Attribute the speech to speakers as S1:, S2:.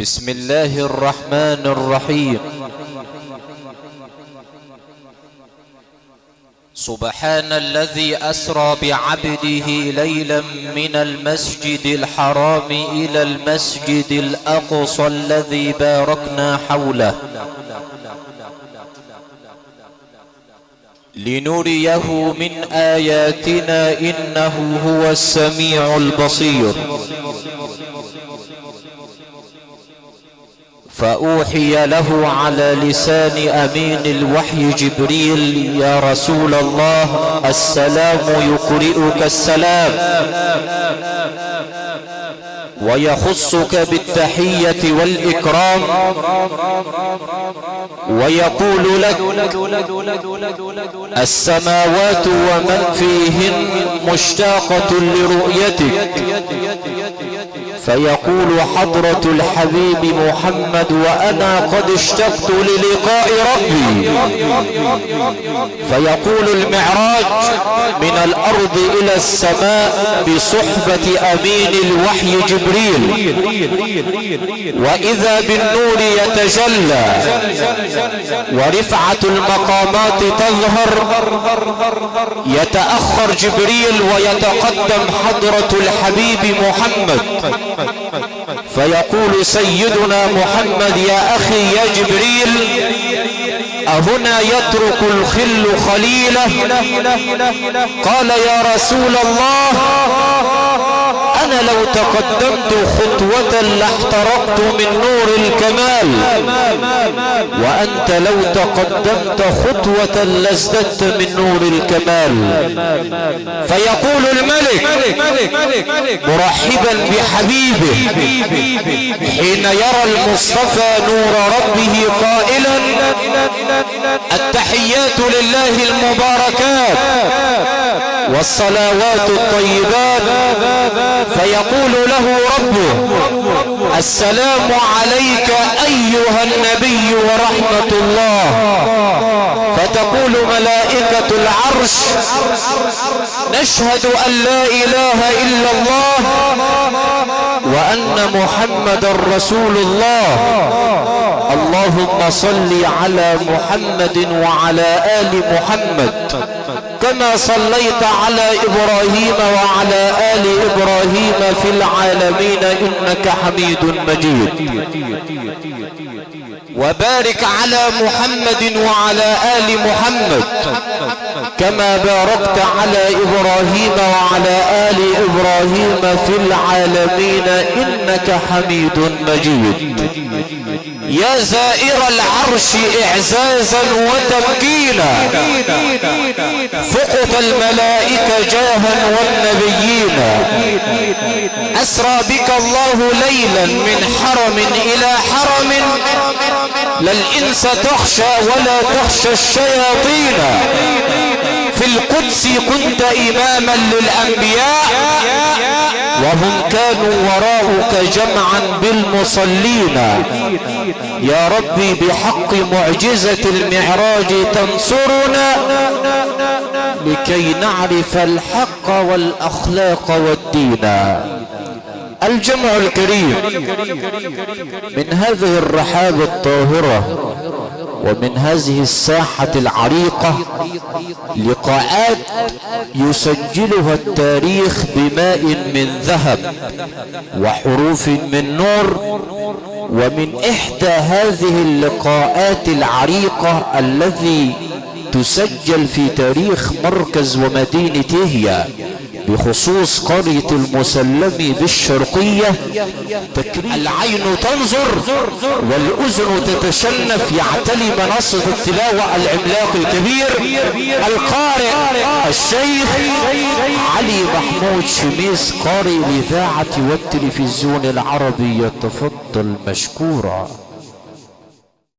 S1: بسم الله الرحمن الرحيم. سبحان الذي أسرى بعبده ليلا من المسجد الحرام إلى المسجد الأقصى الذي باركنا حوله لنريه من آياتنا إنه هو السميع البصير. فأوحي له على لسان أمين الوحي جبريل: يا رسول الله، السلام يقرئك السلام ويخصك بالتحية والإكرام ويقول لك: السماوات ومن فيهن مشتاقة لرؤيتك. فيقول حضرة الحبيب محمد: وأنا قد اشتقت للقاء ربي. فيقول المعراج من الأرض إلى السماء بصحبة أمين الوحي جبريل، وإذا بالنور يتجلى ورفعة المقامات تظهر. يتأخر جبريل ويتقدم حضرة الحبيب محمد، فيقول سيدنا محمد: يا أخي يا جبريل، أهنا يترك الخل خليله؟ قال: يا رسول الله، أنا لو تقدمت خطوة لاحترقت من نور الكمال، وأنت لو تقدمت خطوة لازددت من نور الكمال. فيقول الملك مرحبا بحبيبه حين يرى المصطفى نور ربه قائلا: التحيات لله المباركات والصلوات الطيبات. فيقول له ربه: السلام عليك أيها النبي ورحمة الله. فتقول ملائكة العرش: نشهد أن لا إله إلا الله وأن محمد رسول الله. اللهم صل على محمد وعلى آل محمد كما صليت على إبراهيم وعلى آل إبراهيم في العالمين إنك حميد مجيد. وبارك على محمد وعلى آل محمد كما باركت على إبراهيم وعلى آل إبراهيم في العالمين إنك حميد مجيد. يا زائر العرش إعزازا وتمكينا، فقط الملائكة جاها والنبيين. أسرى بك الله ليلا من حرم إلى حرم، لا الإنس تخشى ولا تخشى الشياطين. في القدس كنت إماما للأنبياء، وهم كانوا وراءك جمعا بالمصلين. يا ربي بحق معجزة المعراج تنصرنا لكي نعرف الحق والأخلاق والدين. الجمع الكريم، من هذه الرحاب الطاهرة ومن هذه الساحة العريقة لقاءات يسجلها التاريخ بماء من ذهب وحروف من نور. ومن إحدى هذه اللقاءات العريقة الذي تسجل في تاريخ مركز ومدينة إيهيا بخصوص قرية المسلم بالشرقية، العين تنظر والأذن تتشنف. يعتلي منصة التلاوة العملاق الكبير القارئ الشيخ علي محمود شميس، قارئ الإذاعة والتلفزيون العربي. يتفضل مشكورا.